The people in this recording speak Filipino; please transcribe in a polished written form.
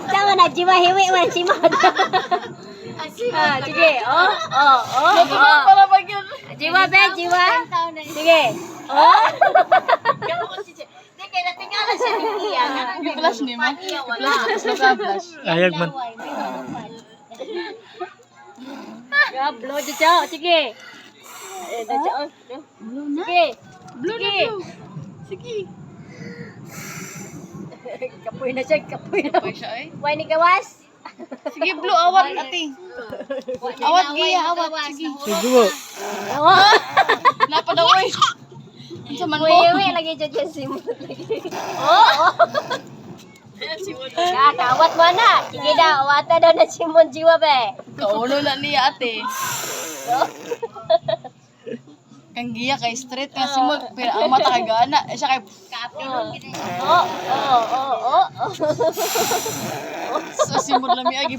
Sama na, jiwa hiwi man si Mod. Sige. Para pag yun. Jiwa be, jiwa. Sige. Oh. Hindi, kaya natingala siya ni Iya. I-flash ni mo. I-flash. Ayag man. Ya, blow jauh. Sige. Dah jauh. Sige. Blue na blue. Sige. Kapoy na siya, kapoy na. Pwede siya eh. Why ni gawas? Sige blue, awat ate. Awat giya, awat. Sige. Sige. Oh. Napadawoy. Sa man mo. Wewe lagi dyan si Mod. Oh. Kakawat mo na. Sige daw, wata daw na si Mod jiwa be. Kaulo na niya ate. Kang giya kay straight nga si Mod. Pero ang mata kay gana. Eh siya kay Oh. sa si Mod lami agi.